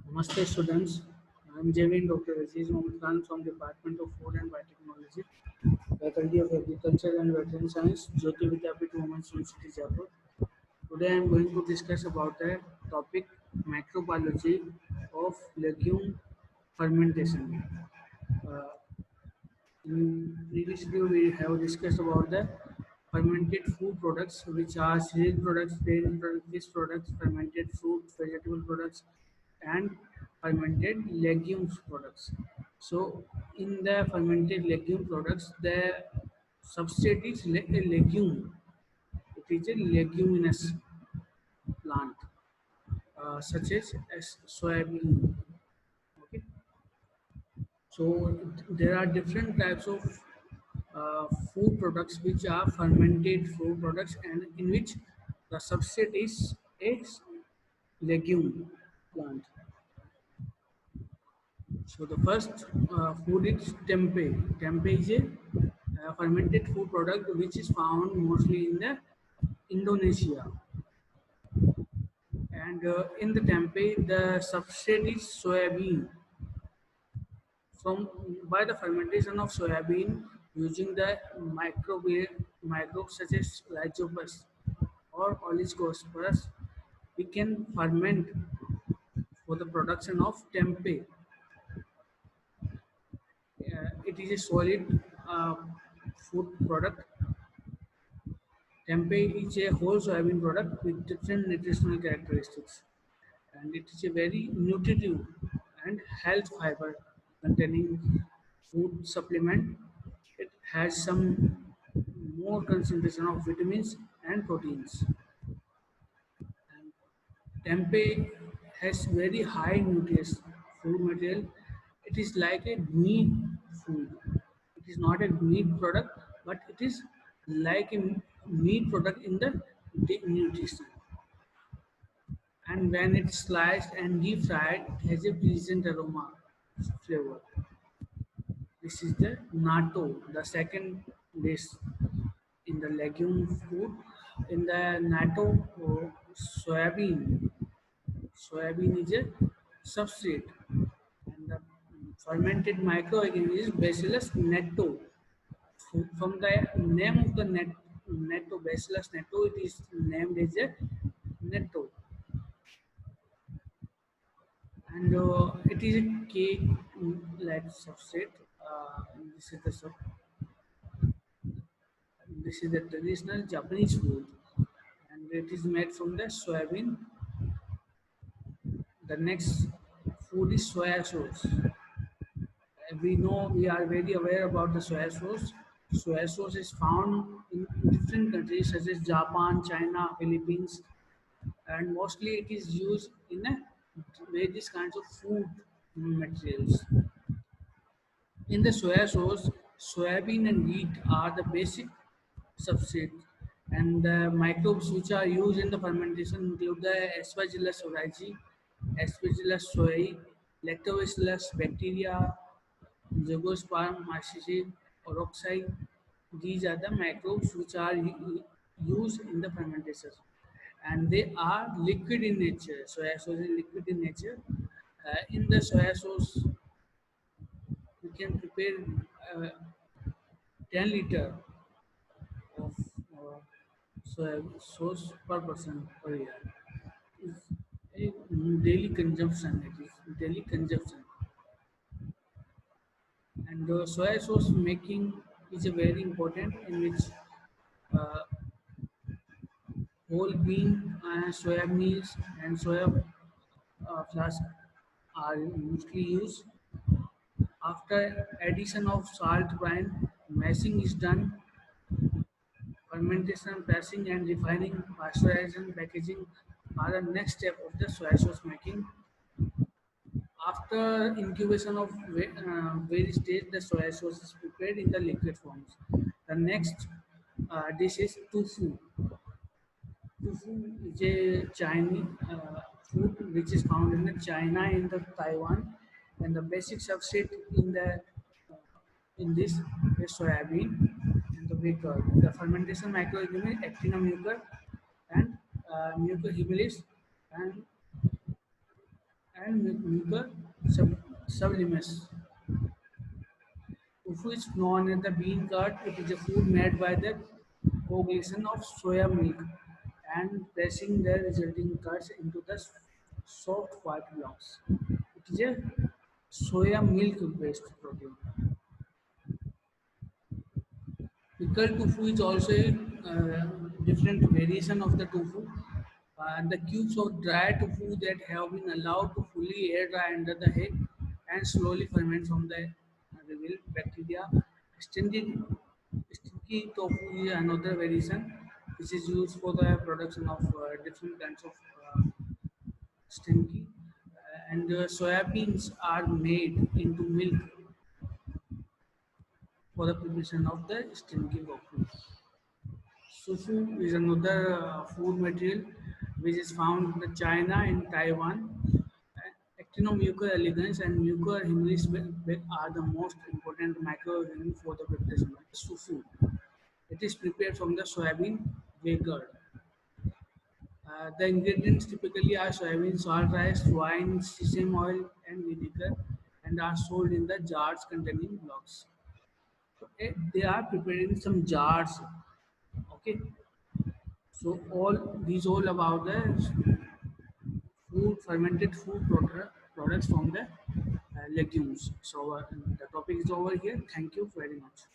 Namaste students, I am Javin Dr. Aziz Mohammed Khan from Department of Food and Biotechnology, Faculty of Agriculture and Veterinary Science, Jyoti Vidyapeeth Women's University, Jaipur. Today I am going to discuss about the topic microbiology of legume fermentation. Uh, in previous video we have discussed about the fermented food products which are cereal products, dairy products, fish products, fermented fruit, vegetable products and fermented legumes products. So in the fermented legume products the substrate is a legume. It is a leguminous plant such as soybean. Okay. So there are different types of food products which are fermented food products and in which the substrate is a legume plant. So the first food is tempeh. Tempeh is a fermented food product which is found mostly in the Indonesia. And in the tempeh, the substrate is soybean. From by the fermentation of soybean using the microbes such as Rhizopus or Oligosperus, we can ferment for the production of tempeh. It is a solid food product. Tempeh is a whole soybean product with different nutritional characteristics, and it is a very nutritive and health fiber containing food supplement. It has some more concentration of vitamins and proteins. And tempeh has very high nutritious food material. It is like a meat food. It is not a meat product, but it is like a meat product in the nutrition. And when it's sliced and deep fried, it has a pleasant aroma flavor. This is the natto, the second dish in the legume food. In the natto, soybean. Soybean is a substrate, and the fermented microorganism is Bacillus netto. From the name of the netto, Bacillus netto, it is named as a netto, and it is a cake-like substrate. This is the this is the traditional Japanese food, and it is made from the soybean. The next food is soya sauce. We know we are very aware about the soya sauce. Soya sauce is found in different countries such as Japan, China, Philippines, and mostly it is used in a various kinds of food materials. In the soya sauce, soybean and wheat are the basic substrate, and the microbes which are used in the fermentation include the Aspergillus oryzae, Aspergillus soi, Lactobacillus bacteria, Zygosperm mycetes, oroxi. These are the microbes which are used in the fermentation, and they are liquid in nature. Soya sauce is liquid in nature. In the soya sauce, we can prepare uh, 10 liter of soya sauce per person per year. It's a daily consumption. It is daily consumption, and soya sauce making is a very important in which uh, whole bean, soya meals, and soya flask are mostly used. After addition of salt brine, mashing is done. Fermentation, pressing, and refining, pasteurization, packaging are the next step of the soy sauce making. After incubation of various stage, the soy sauce is prepared in the liquid forms. The next dish is tofu. Tofu is a Chinese food which is found in the China and the Taiwan, and the basic substrate in this is soybean and the baker. The fermentation microorganism Actinomyces and Mucor humilis and and Mucor sublimis. Tofu is known as the bean curd. It is a food made by the coagulation of soya milk and pressing the resulting curds into the soft white blocks. It is a soya milk based protein. Pickled tofu is also a different variation of the tofu. The cubes of dry tofu that have been allowed to fully air dry under the heat and slowly ferment from the reveal bacteria. Stinky tofu is another variation which is used for the production of different kinds of stinky. And soya beans are made into milk for the preparation of the stinky tofu. Sufu is another food material which is found in China and Taiwan. Actinomycor elegans and Mucor humilis are the most important microorganisms for the preparation of sufu. It is prepared from the soybean vinegar. The ingredients typically are soybean, salt rice, wine, sesame oil, and vinegar, and are sold in the jars containing blocks. So, they are preparing some jars. Okay, so all about the food fermented food products from the legumes. So the topic is over here. Thank you very much.